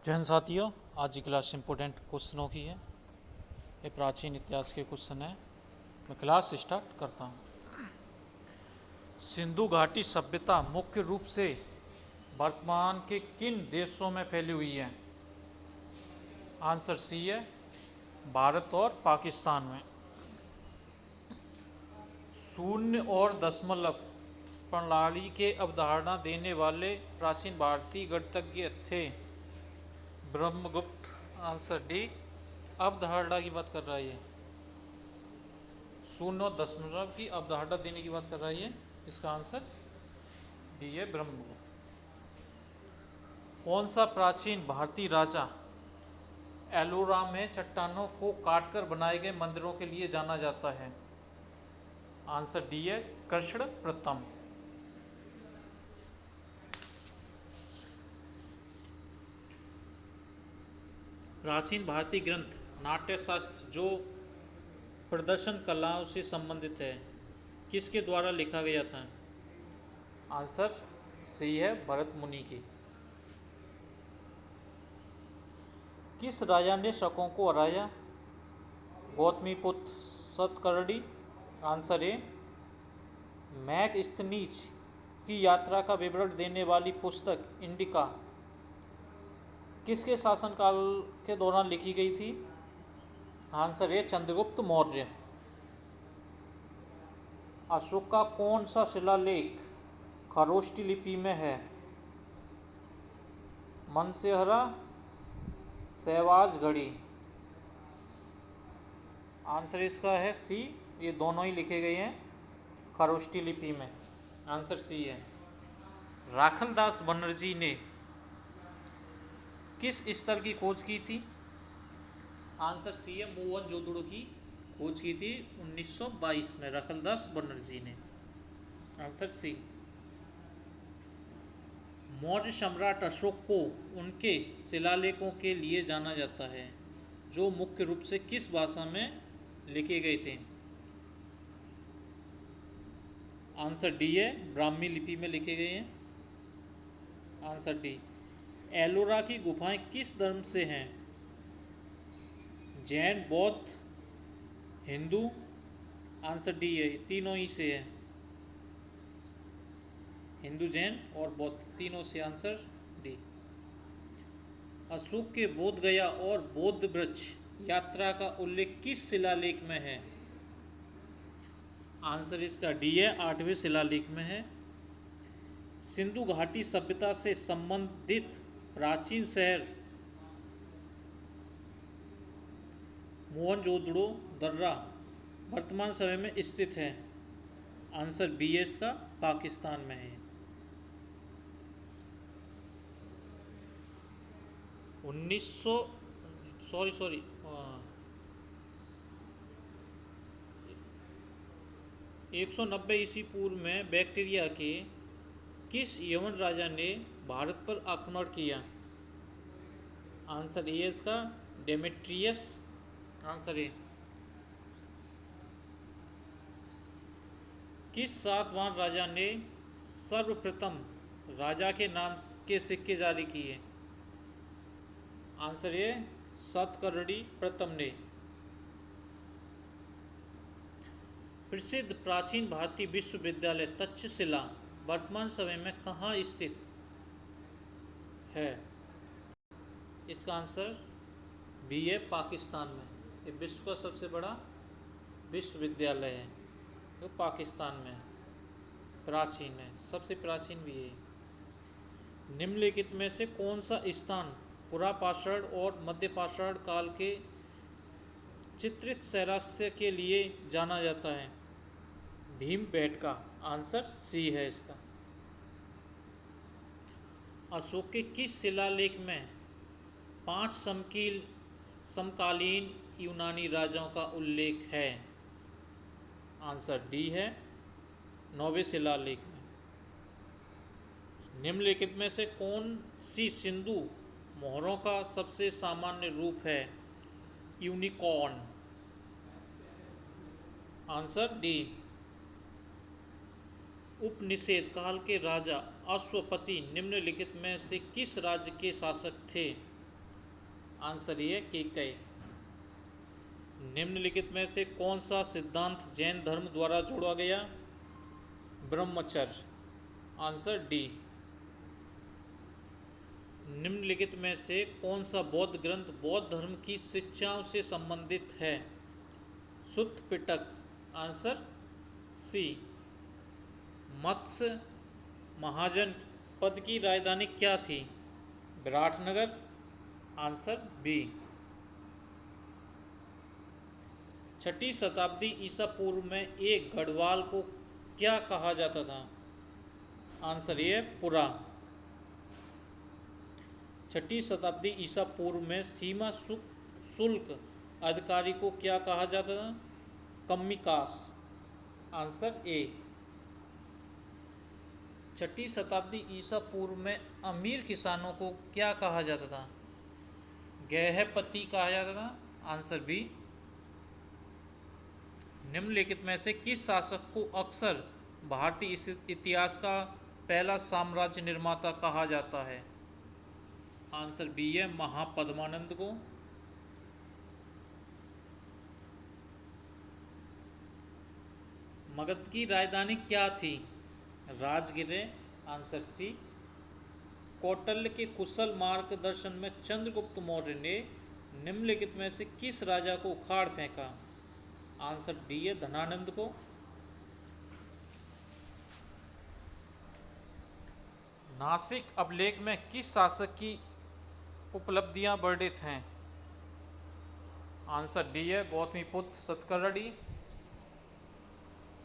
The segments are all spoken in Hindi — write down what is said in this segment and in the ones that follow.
जय हिंद साथियों, आज की क्लास इंपॉर्टेंट क्वेश्चनों की है। ये प्राचीन इतिहास के क्वेश्चन है। मैं क्लास स्टार्ट करता हूँ। सिंधु घाटी सभ्यता मुख्य रूप से वर्तमान के किन देशों में फैली हुई है? आंसर सी है, भारत और पाकिस्तान में। शून्य और दशमलव प्रणाली के अवधारणा देने वाले प्राचीन भारतीय गणितज्ञ थे ब्रह्मगुप्त। आंसर डी, अवधारणा की बात कर रहा है। शून्य और दशमलव की अवधारणा देने की बात कर रहा है। इसका आंसर डी है, ब्रह्मगुप्त। कौन सा प्राचीन भारतीय राजा एलोरा में चट्टानों को काटकर बनाए गए मंदिरों के लिए जाना जाता है? आंसर डी है, कृष्ण प्रथम। प्राचीन भारतीय ग्रंथ नाट्यशास्त्र जो प्रदर्शन कलाओं से संबंधित है, किसके द्वारा लिखा गया था? आंसर सी है, भरत मुनि की। किस राजा ने शकों को हराया? Gautamiputra Satakarni. Answer A, Megasthenes की यात्रा का विवरण देने वाली पुस्तक इंडिका किसके शासनकाल के दौरान लिखी गई थी? Answer A, Chandragupta Maurya. अशोक का कौन सा शिलालेख खरोष्टी लिपि में है? मनसेहरा, सहवाज घड़ी। आंसर इसका है सी, ये दोनों ही लिखे गए हैं खरोष्टी लिपि में। आंसर सी है। राखलदास बनर्जी ने किस स्थल की खोज की थी? आंसर सी है, मोहनजोदड़ो की खोज की थी 1922 में राखलदास बनर्जी ने। Answer C. मौर्य सम्राट अशोक को उनके शिलालेखों के लिए जाना जाता है जो मुख्य रूप से किस भाषा में लिखे गए थे? आंसर डी है, ब्राह्मी लिपि में लिखे गए हैं। Answer D. एलोरा की गुफाएं किस धर्म से हैं? जैन, बौद्ध, हिंदू। आंसर डी है, तीनों ही से है। हिंदू, जैन और बौद्ध, तीनों से। Answer D. अशोक के बोध गया और बौद्ध वृक्ष यात्रा का उल्लेख किस शिलालेख में है? आंसर इसका डी है, 8वें शिलालेख में है। सिंधु घाटी सभ्यता से संबंधित प्राचीन शहर मोहनजोदड़ो दर्रा वर्तमान समय में स्थित है? आंसर बी है इसका, पाकिस्तान में है। 1900 सॉरी 190 ईस्वी पूर्व में बैक्टीरिया के किस यवन राजा ने भारत पर आक्रमण किया? आंसर ए इसका, डेमेट्रियस। Answer A. किस सातवाहन राजा ने सर्वप्रथम राजा के नाम के सिक्के जारी किए? आंसर ए, सतकर्णी प्रथम ने। प्रसिद्ध प्राचीन भारतीय विश्वविद्यालय तक्षशिला वर्तमान समय में कहाँ स्थित है? इसका आंसर बी है, पाकिस्तान में। ये विश्व का सबसे बड़ा विश्वविद्यालय है जो पाकिस्तान में है, प्राचीन है, सबसे प्राचीन भी है। निम्नलिखित में से कौन सा स्थान पुरापाषाण और मध्यपाषाण काल के चित्रित साहित्य के लिए जाना जाता है? भीमबेटका। आंसर सी है इसका। अशोक के किस शिलालेख में 5 समकालीन यूनानी राजाओं का उल्लेख है? आंसर डी है, 9वें शिलालेख में। निम्नलिखित में से कौन सी सिंधु मोहरों का सबसे सामान्य रूप है? यूनिकॉर्न। Answer D. उपनिषद काल के राजा अश्वपति निम्नलिखित में से किस राज्य के शासक थे? आंसर ये केकई। निम्नलिखित में से कौन सा सिद्धांत जैन धर्म द्वारा जोड़ा गया? ब्रह्मचर्य। Answer D. निम्नलिखित में से कौन सा बौद्ध ग्रंथ बौद्ध धर्म की शिक्षाओं से संबंधित है? सुत्त पिटक। Answer C. मत्स्य महाजन पद की राजधानी क्या थी? विराटनगर। Answer B. छठी शताब्दी ईसा पूर्व में एक गढ़वाल को क्या कहा जाता था? आंसर ये पुरा। छठी शताब्दी ईसा पूर्व में सीमा शुल्क अधिकारी को क्या कहा जाता था? कम्मिकास। Answer A. छठी शताब्दी ईसा पूर्व में अमीर किसानों को क्या कहा जाता था? गृहपति कहा जाता था। Answer B. निम्नलिखित में से किस शासक को अक्सर भारतीय इतिहास का पहला साम्राज्य निर्माता कहा जाता है? आंसर बी है महापद्मानंद को। मगध की राजधानी क्या थी? राजगृह। Answer C. कौटिल्य के कुशल मार्गदर्शन में चंद्रगुप्त मौर्य ने निम्नलिखित में से किस राजा को उखाड़ फेंका? आंसर डी है धनानंद को। नासिक अभिलेख में किस शासक की उपलब्धियां वर्णित हैं? आंसर डी है गौतमीपुत्र सतकर्णी।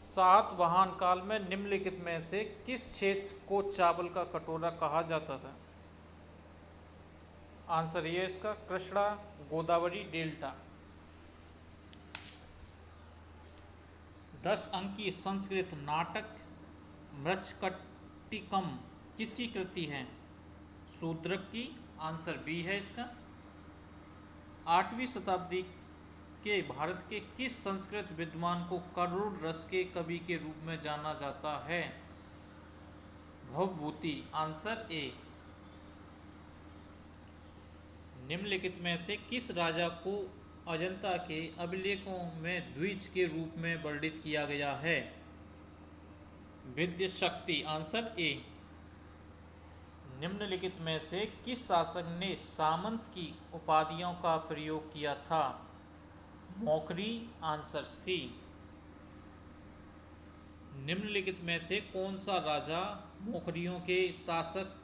सातवाहन काल में निम्नलिखित में से किस क्षेत्र को चावल का कटोरा कहा जाता था? आंसर ये इसका कृष्णा गोदावरी डेल्टा। 10 अंक की संस्कृत नाटक मृच्छकटिकम किसकी कृति है? शूद्रक की। आंसर बी है इसका। 8वीं शताब्दी के भारत के किस संस्कृत विद्वान को करुण रस के कवि के रूप में जाना जाता है? भवभूति। Answer A. निम्नलिखित में से किस राजा को अजंता के अभिलेखों में द्विज के रूप में वर्णित किया गया है? विद्य शक्ति। Answer A. निम्नलिखित में से किस शासक ने सामंत की उपाधियों का प्रयोग किया था? मौखरी। Answer C. निम्नलिखित में से कौन सा राजा मौखरियों के शासक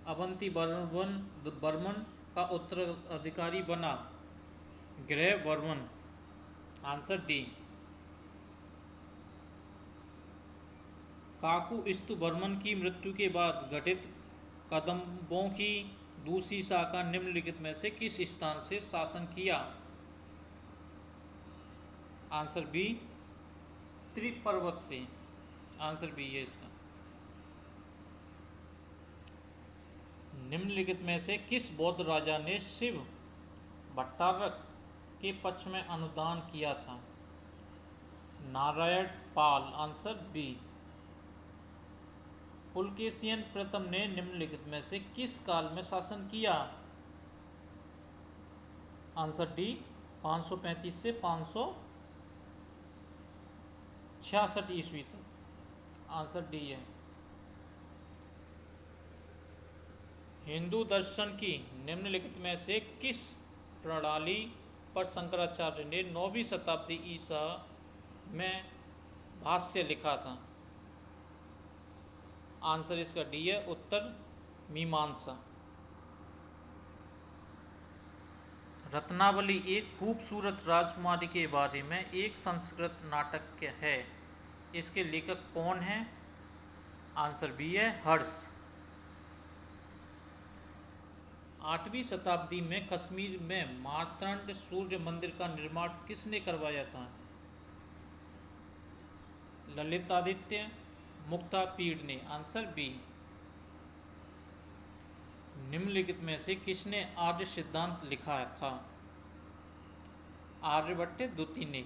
अवंती वर्मन का उत्तराधिकारी बना? ग्रह वर्मन। Answer D. काकुस्तु वर्मन की मृत्यु के बाद गठित कदंबों की दूसरी शाखा निम्नलिखित में से किस स्थान से शासन किया? आंसर बी त्रिपर्वत से। आंसर बी है इसका। निम्नलिखित में से किस बौद्ध राजा ने शिव भट्टारक के पक्ष में अनुदान किया था? नारायण पाल। Answer B. पुलकेशियन प्रथम ने निम्नलिखित में से किस काल में शासन किया? आंसर डी 535 से 566 ईस्वी तक। आंसर डी है। हिंदू दर्शन की निम्नलिखित में से किस प्रणाली पर शंकराचार्य ने 9वीं शताब्दी ईसा में भाष्य लिखा था? आंसर इसका डी है उत्तर मीमांसा। रत्नावली एक खूबसूरत राजकुमारी के बारे में एक संस्कृत नाटक है। इसके लेखक कौन है? आंसर बी है हर्ष। 8वीं शताब्दी में कश्मीर में मार्तंड सूर्य मंदिर का निर्माण किसने करवाया था? ललितादित्य मुक्तापीड ने। Answer B. निम्नलिखित में से किसने आर्य सिद्धांत लिखा था? आर्यभट्ट द्वितीय ने।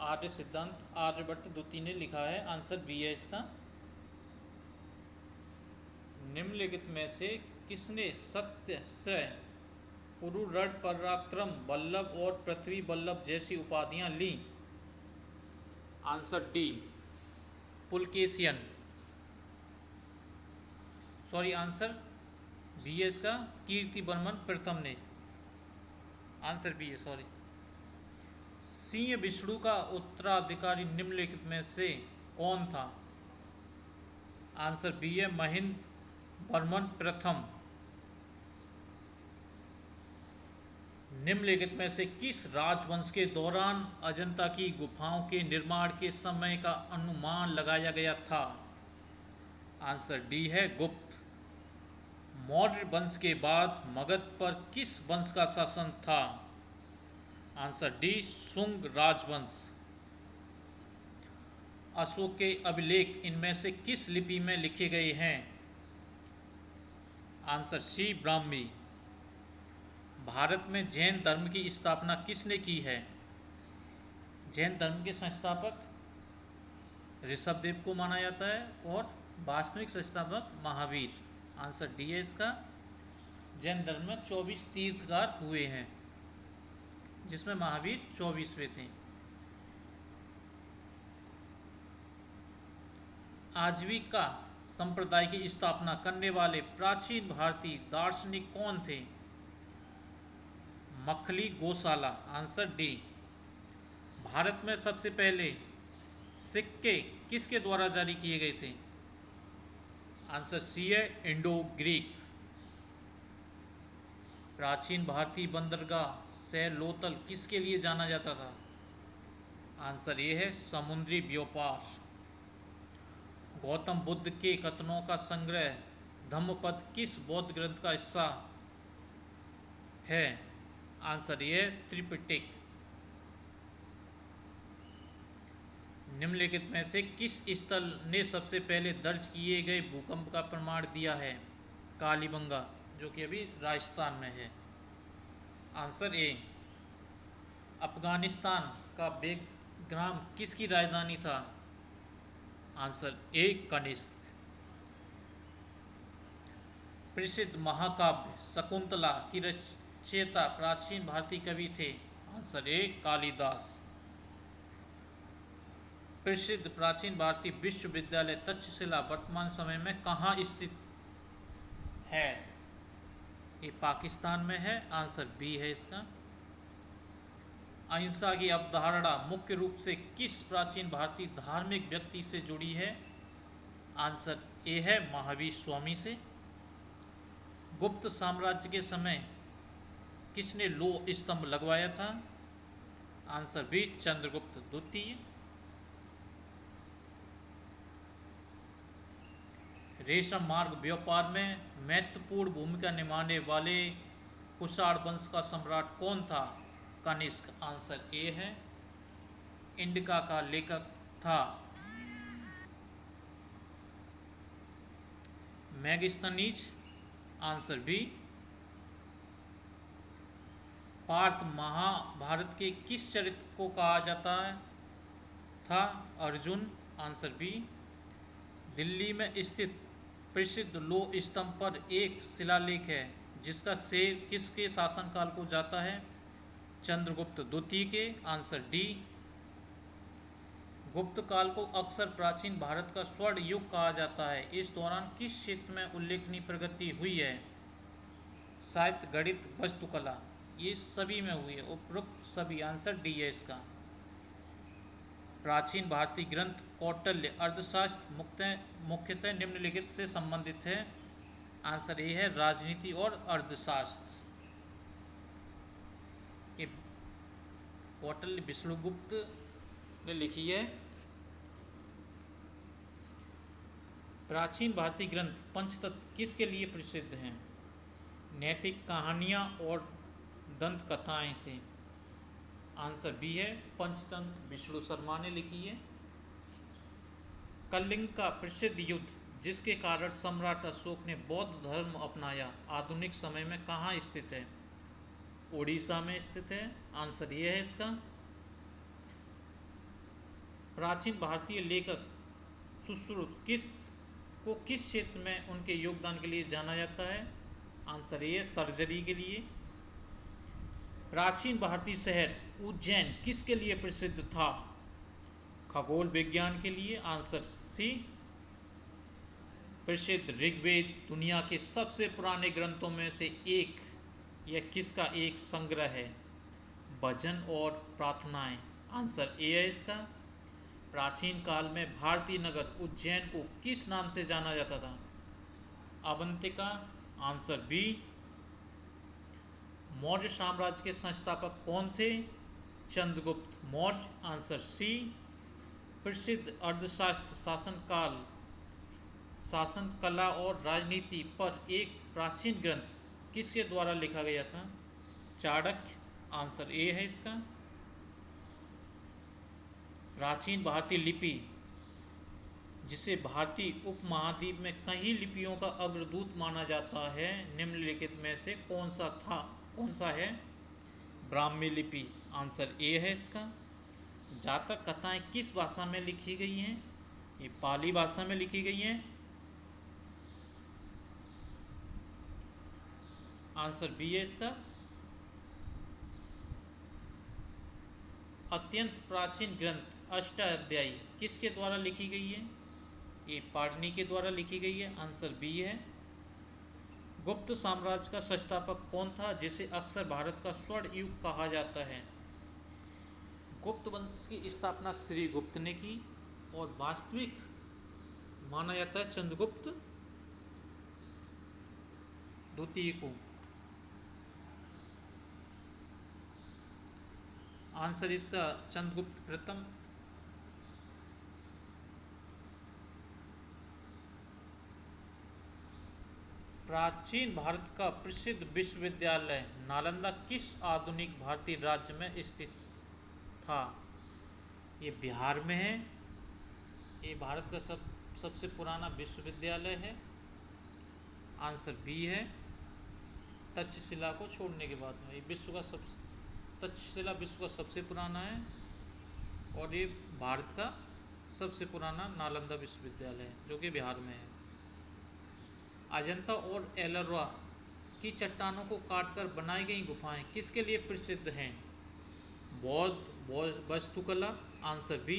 आर्य सिद्धांत आर्यभट्ट द्वितीय ने लिखा है। आंसर बी है इसका। निम्नलिखित में से किसने सत्य से पुरुरठ पराक्रम वल्लभ और पृथ्वी वल्लभ जैसी उपाधियां ली। Answer D Pulakeshin, sorry answer B है इसका, कीर्ति वर्मन प्रथम ने। आंसर बी है, सॉरी। सिंह विष्णु का उत्तराधिकारी निम्नलिखित में से कौन था? आंसर बी है महेंद्र वर्मन प्रथम। निम्नलिखित में से किस राजवंश के दौरान अजंता की गुफाओं के निर्माण के समय का अनुमान लगाया गया था? आंसर डी है गुप्त। मौर्य वंश के बाद मगध पर किस वंश का शासन था? आंसर डी शुंग राजवंश। अशोक के अभिलेख इनमें से किस लिपि में लिखे गए हैं? Answer C Brahmi. भारत में जैन धर्म की स्थापना किसने की है? जैन धर्म के संस्थापक ऋषभदेव को माना जाता है और वास्तविक संस्थापक महावीर। आंसर डी है इसका। जैन धर्म में 24 तीर्थकार हुए हैं, जिसमें महावीर 24वें थे। आजीविका संप्रदाय की स्थापना करने वाले प्राचीन भारतीय दार्शनिक कौन थे? मखली गोशाला। Answer D. भारत में सबसे पहले सिक्के किसके द्वारा जारी किए गए थे? आंसर सी है इंडो ग्रीक। प्राचीन भारतीय बंदरगाह सैलोतल किसके लिए जाना जाता था? आंसर ये है समुद्री व्यापार। गौतम बुद्ध के कथनों का संग्रह धम्मपद किस बौद्ध ग्रंथ का हिस्सा है? आंसर ये है त्रिपिटक। निम्नलिखित में से किस स्थल ने सबसे पहले दर्ज किए गए भूकंप का प्रमाण दिया है? कालीबंगा, जो कि अभी राजस्थान में है। Answer A. अफगानिस्तान का बेग्राम किसकी राजधानी था? Answer A Kanishka. प्रसिद्ध महाकाव्य शकुंतला की रचयिता प्राचीन भारतीय कवि थे? Answer A Kalidasa. प्रसिद्ध प्राचीन भारतीय विश्वविद्यालय तक्षशिला वर्तमान समय में कहाँ स्थित है? ये पाकिस्तान में है। आंसर बी है इसका। अहिंसा की अवधारणा मुख्य रूप से किस प्राचीन भारतीय धार्मिक व्यक्ति से जुड़ी है? आंसर ए है महावीर स्वामी से। गुप्त साम्राज्य के समय किसने लोह स्तंभ लगवाया था? आंसर बी चंद्रगुप्त द्वितीय। रेशम मार्ग व्यापार में महत्वपूर्ण भूमिका निभाने वाले कुषाण वंश का सम्राट कौन था? कनिष्क। आंसर ए है। इंडिका का लेखक था Megasthenes. Answer B. Partha Mahabharata के किस चरित्र को कहा जाता था? अर्जुन। Answer B. दिल्ली में स्थित प्रसिद्ध लोह स्तंभ पर एक शिलालेख है जिसका श्रेय किसके शासनकाल को जाता है? चंद्रगुप्त द्वितीय के। Answer D. गुप्त काल को अक्सर प्राचीन भारत का स्वर्ण युग कहा जाता है। इस दौरान किस क्षेत्र में उल्लेखनीय प्रगति हुई है? साहित्य, गणित, वास्तुकला, ये सभी में हुई है। उपरोक्त सभी। आंसर डी है इसका। प्राचीन भारतीय ग्रंथ कौटिल्य अर्थशास्त्र मुख्यतः निम्नलिखित से संबंधित है। आंसर ए है राजनीति और अर्थशास्त्र। ये कौटिल्य विष्णुगुप्त ने लिखी है। प्राचीन भारतीय ग्रंथ पंचतत्व किसके लिए प्रसिद्ध हैं? नैतिक कहानियाँ और दंत कथाएं से। आंसर बी है पंचतंत्र विष्णु शर्मा ने लिखी है। कलिंग का प्रसिद्ध युद्ध जिसके कारण सम्राट अशोक ने बौद्ध धर्म अपनाया आधुनिक समय में कहाँ स्थित है? उड़ीसा में स्थित है। आंसर ये है इसका। प्राचीन भारतीय लेखक सुश्रुत किस क्षेत्र में उनके योगदान के लिए जाना जाता है? आंसर ये सर्जरी के लिए। प्राचीन भारतीय शहर उज्जैन किसके लिए प्रसिद्ध था? खगोल विज्ञान के लिए। Answer C. प्रसिद्ध ऋग्वेद दुनिया के सबसे पुराने ग्रंथों में से एक, यह किसका एक संग्रह है? भजन और प्रार्थनाएं। आंसर ए है इसका। प्राचीन काल में भारतीय नगर उज्जैन को किस नाम से जाना जाता था? अवंतिका। Answer B. मौर्य साम्राज्य के संस्थापक कौन थे? चंद्रगुप्त मौर्य। Answer C. प्रसिद्ध अर्थशास्त्र शासन कला और राजनीति पर एक प्राचीन ग्रंथ किसके द्वारा लिखा गया था? चाणक्य। आंसर ए है इसका। प्राचीन भारतीय लिपि, जिसे भारतीय उपमहाद्वीप में कई लिपियों का अग्रदूत माना जाता है, निम्नलिखित में से कौन सा है? ब्राह्मी लिपि। आंसर ए है इसका। जातक कथाएं किस भाषा में लिखी गई हैं? ये पाली भाषा में लिखी गई हैं। आंसर बी है इसका। अत्यंत प्राचीन ग्रंथ अष्टाध्यायी किसके द्वारा लिखी गई है? ये पाणिनि के द्वारा लिखी गई है। आंसर बी है। गुप्त साम्राज्य का संस्थापक कौन था, जिसे अक्सर भारत का स्वर्ण युग कहा जाता है? गुप्त वंश की स्थापना श्री गुप्त ने की और वास्तविक माना जाता है चंद्रगुप्त द्वितीय को। आंसर इसका चंद्रगुप्त प्रथम। प्राचीन भारत का प्रसिद्ध विश्वविद्यालय नालंदा किस आधुनिक भारतीय राज्य में स्थित था? ये बिहार में है। ये भारत का सबसे पुराना विश्वविद्यालय है। आंसर बी है। तक्षशिला को छोड़ने के बाद में ये तक्षशिला विश्व का सबसे पुराना है और ये भारत का सबसे पुराना नालंदा विश्वविद्यालय है, जो कि बिहार में है। अजंता और एलोरा की चट्टानों को काटकर बनाई गई गुफाएं किसके लिए प्रसिद्ध हैं? बौद्ध वास्तुकला। Answer B.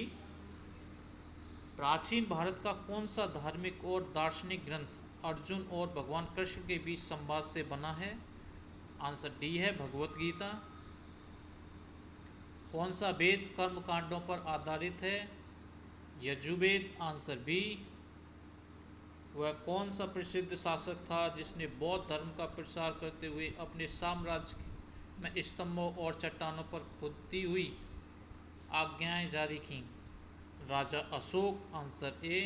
प्राचीन भारत का कौन सा धार्मिक और दार्शनिक ग्रंथ अर्जुन और भगवान कृष्ण के बीच संवाद से बना है? आंसर डी है, भगवत गीता। कौन सा वेद कर्म कांडों पर आधारित है? यजुर्वेद। Answer B. वह कौन सा प्रसिद्ध शासक था जिसने बौद्ध धर्म का प्रसार करते हुए अपने साम्राज्य में स्तंभों और चट्टानों पर खुदती हुई आज्ञाएं जारी की? राजा अशोक। आंसर ए।